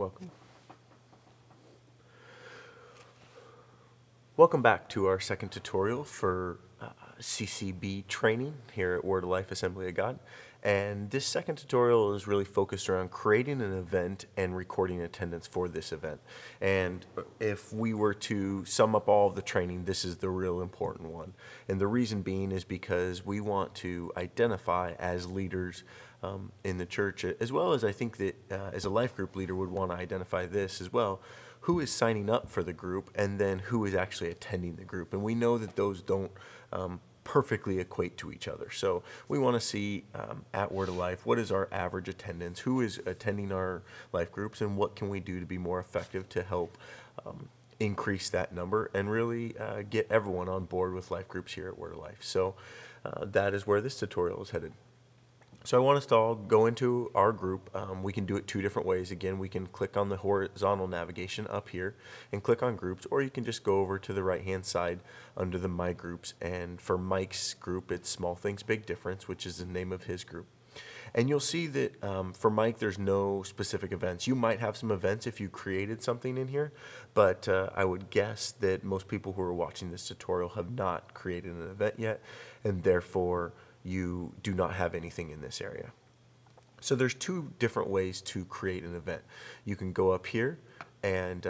Welcome. Welcome back to our second tutorial for CCB Training here at Word of Life Assembly of God. And this second tutorial is really focused around creating an event and recording attendance for this event. And if we were to sum up all of the training, this is the real important one. And the reason being is because we want to identify as leaders in the church, as well as I think that as a life group leader would want to identify this as well, who is signing up for the group and then who is actually attending the group. And we know that those don't perfectly equate to each other. So we want to see at Word of Life, what is our average attendance, who is attending our life groups, and what can we do to be more effective to help increase that number and really get everyone on board with life groups here at Word of Life. So that is where this tutorial is headed. So I want us to all go into our group. We can do it two different ways. Again, we can click on the horizontal navigation up here and click on groups, or you can just go over to the right hand side under the My Groups, and for Mike's group it's Small Things Big Difference, which is the name of his group. And you'll see that for Mike there's no specific events. You might have some events if you created something in here, but I would guess that most people who are watching this tutorial have not created an event yet, and therefore you do not have anything in this area. So there's two different ways to create an event. You can go up here and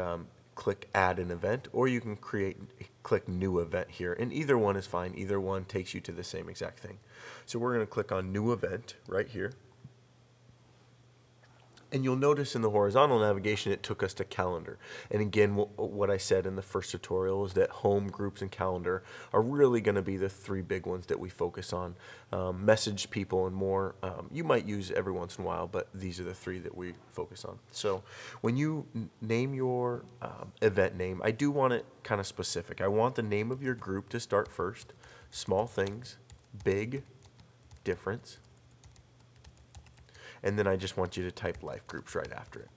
click add an event, or you can click new event here, and either one is fine. Either one takes you to the same exact thing. So we're going to click on new event right here. And you'll notice in the horizontal navigation it took us to calendar. And again, what I said in the first tutorial is that home, groups, and calendar are really going to be the three big ones that we focus on. Message, people, and more. You might use every once in a while, but these are the three that we focus on. So when you name your event name, I do want it kind of specific. I want the name of your group to start first. Small Things, Big Difference. And then I just want you to type life groups right after it.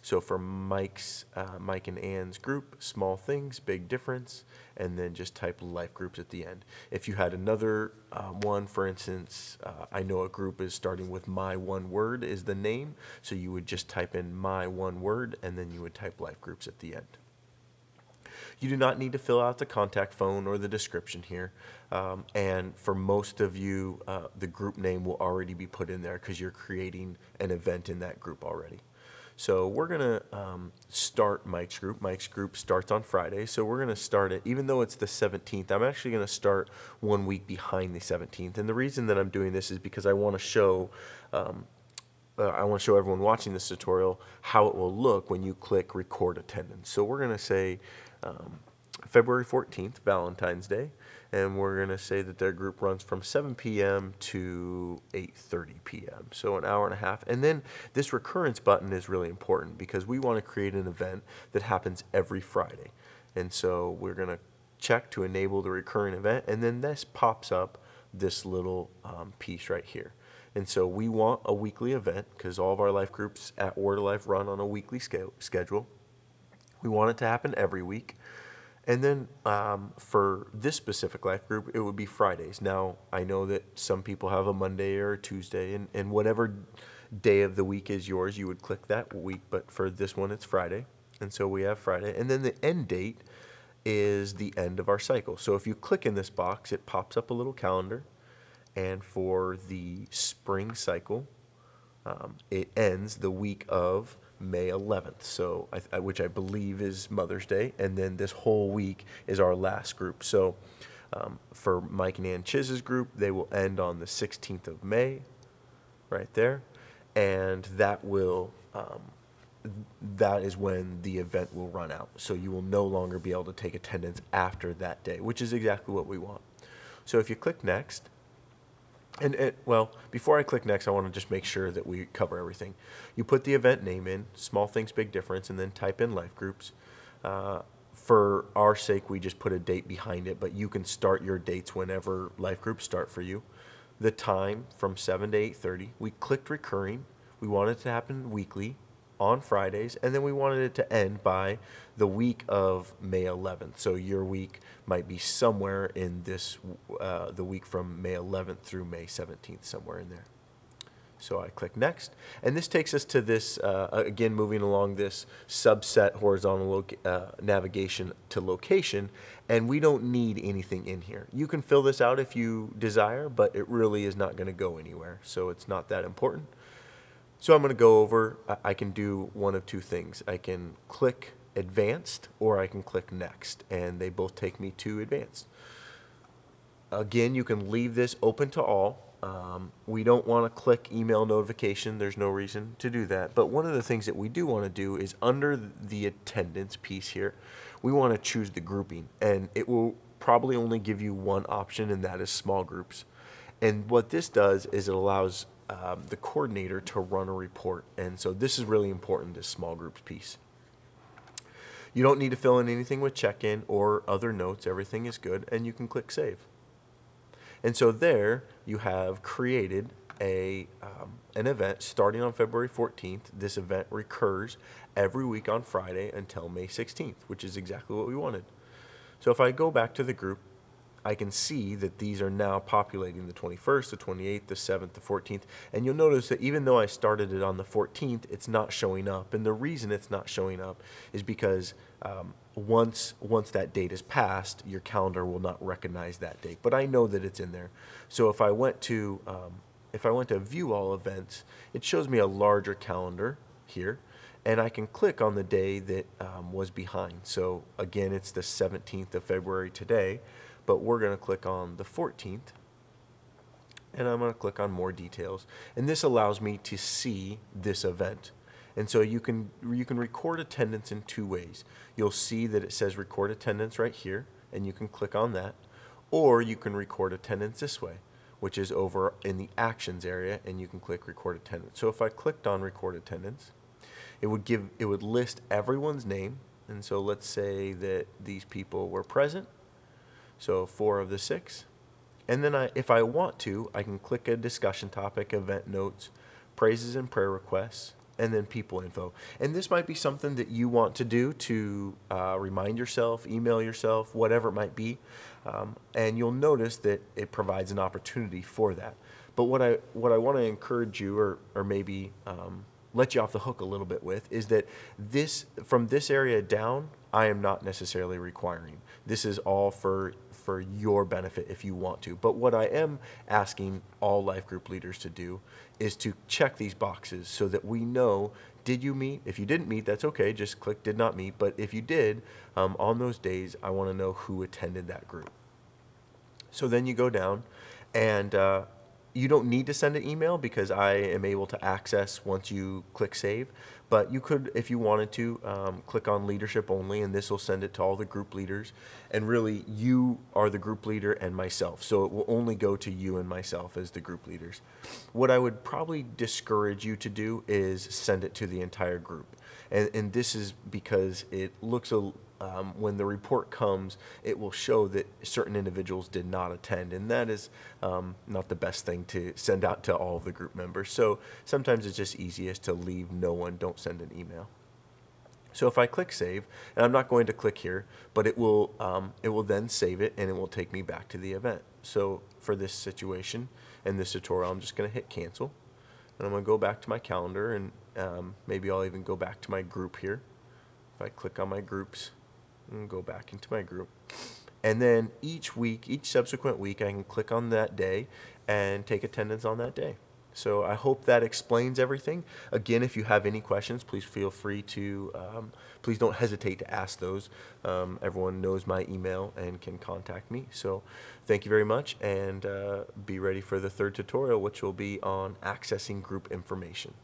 So for Mike and Ann's group, Small Things, Big Difference, and then just type life groups at the end. If you had another one, for instance, I know a group is starting with My One Word is the name, so you would just type in My One Word, and then you would type life groups at the end. You do not need to fill out the contact phone or the description here. And for most of you, the group name will already be put in there because you're creating an event in that group already. So we're going to start Mike's group. Mike's group starts on Friday. So we're going to start it, even though it's the 17th, I'm actually going to start 1 week behind the 17th. And the reason that I'm doing this is because I want to show everyone watching this tutorial how it will look when you click record attendance. So we're going to say February 14th, Valentine's Day, and we're going to say that their group runs from 7 p.m. to 8:30 p.m., so an hour and a half. And then this recurrence button is really important because we want to create an event that happens every Friday. And so we're going to check to enable the recurring event, and then this pops up this little piece right here. And so we want a weekly event because all of our life groups at Word of Life run on a weekly schedule. We want it to happen every week. And then for this specific life group, it would be Fridays. Now, I know that some people have a Monday or a Tuesday, and whatever day of the week is yours, you would click that week. But for this one, it's Friday. And so we have Friday. And then the end date is the end of our cycle. So if you click in this box, it pops up a little calendar. And for the spring cycle, it ends the week of May 11th, so which I believe is Mother's Day, and then this whole week is our last group. So for Mike and Ann Chiz's group, they will end on the 16th of May, right there, and that will that is when the event will run out. So you will no longer be able to take attendance after that day, which is exactly what we want. So if you click next. Well, before I click next, I want to just make sure that we cover everything. You put the event name in, Small Things, Big Difference, and then type in life groups. For our sake, we just put a date behind it, but you can start your dates whenever life groups start for you. The time from 7 to 8:30. We clicked recurring. We wanted it to happen weekly on Fridays, and then we wanted it to end by the week of May 11th. So your week might be somewhere in this, the week from May 11th through May 17th, somewhere in there. So I click next, and this takes us to this, again, moving along this subset horizontal navigation to location, and we don't need anything in here. You can fill this out if you desire, but it really is not going to go anywhere, so it's not that important. So I'm going to go over, I can do one of two things. I can click advanced or I can click next, and they both take me to advanced. Again, you can leave this open to all. We don't want to click email notification. There's no reason to do that. But one of the things that we do want to do is under the attendance piece here, we want to choose the grouping. And it will probably only give you one option, and that is small groups. And what this does is it allows the coordinator to run a report. And so this is really important, this small groups piece. You don't need to fill in anything with check-in or other notes. Everything is good, and you can click save. And so there you have created an event starting on February 14th. This event recurs every week on Friday until May 16th, which is exactly what we wanted. So if I go back to the group, I can see that these are now populating the 21st, the 28th, the 7th, the 14th. And you'll notice that even though I started it on the 14th, it's not showing up. And the reason it's not showing up is because once that date is passed, your calendar will not recognize that date. But I know that it's in there. So if I went to view all events, it shows me a larger calendar here, and I can click on the day that was behind. So again, it's the 17th of February today, but we're going to click on the 14th, and I'm going to click on more details. And this allows me to see this event. And so you can record attendance in two ways. You'll see that it says record attendance right here, and you can click on that. Or you can record attendance this way, which is over in the actions area, and you can click record attendance. So if I clicked on record attendance, it would list everyone's name. And so let's say that these people were present. So 4 of the 6. And then if I want to, I can click a discussion topic, event notes, praises and prayer requests, and then people info. And this might be something that you want to do to remind yourself, email yourself, whatever it might be. And you'll notice that it provides an opportunity for that. But what I want to encourage you, or maybe let you off the hook a little bit with, is that from this area down, I am not necessarily requiring. This is all for your benefit if you want to. But what I am asking all life group leaders to do is to check these boxes so that we know, did you meet? If you didn't meet, that's okay. Just click did not meet. But if you did, on those days, I want to know who attended that group. So then you go down, and you don't need to send an email because I am able to access once you click save. But you could, if you wanted to, click on leadership only, and this will send it to all the group leaders. And really, you are the group leader and myself. So it will only go to you and myself as the group leaders. What I would probably discourage you to do is send it to the entire group. And this is because it looks when the report comes, it will show that certain individuals did not attend, and that is not the best thing to send out to all of the group members. So sometimes it's just easiest to leave no one, don't send an email. So if I click save, and I'm not going to click here, but it will then save it, and it will take me back to the event. So for this situation and this tutorial, I'm just going to hit cancel, and I'm going to go back to my calendar, and maybe I'll even go back to my group here. If I click on my groups, and go back into my group, and then each subsequent week, I can click on that day and take attendance on that day. So I hope that explains everything. Again, if you have any questions, please feel free to, please don't hesitate to ask those. Everyone knows my email and can contact me. So thank you very much, and be ready for the third tutorial, which will be on accessing group information.